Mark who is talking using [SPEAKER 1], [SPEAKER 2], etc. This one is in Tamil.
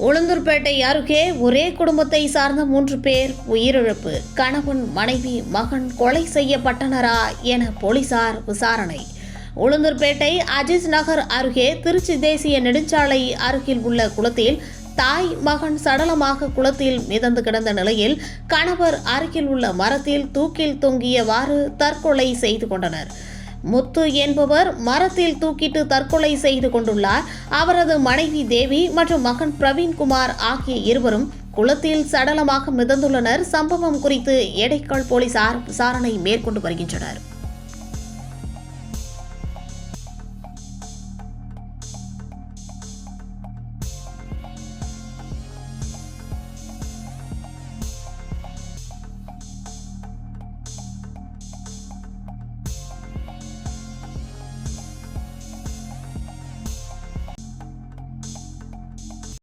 [SPEAKER 1] உளுந்தூர்பேட்டை அருகே ஒரே குடும்பத்தை சார்ந்த 3 பேர் உயிரிழப்பு. கணவன், மனைவி, மகன் கொலை செய்யப்பட்டனரா என போலீசார் விசாரணை. உளுந்தூர்பேட்டை அஜிஸ் நகர் அருகே திருச்சி தேசிய நெடுஞ்சாலை அருகில் உள்ள குளத்தில் தாய், மகன் சடலமாக குளத்தில் மிதந்து கிடந்த நிலையில் கணவர் அருகில் உள்ள மரத்தில் தூக்கில் தொங்கியவாறு தற்கொலை செய்து கொண்டனர். முத்து என்பவர் மரத்தில் தூக்கிட்டு தற்கொலை செய்து கொண்டுள்ளார். அவரது மனைவி தேவி மற்றும் மகன் பிரவீன்குமார் ஆகிய இருவரும் குளத்தில் சடலமாக மிதந்துள்ளனர். சம்பவம் குறித்து எடைக்கால் போலீசார் விசாரணை மேற்கொண்டு வருகின்றனர்.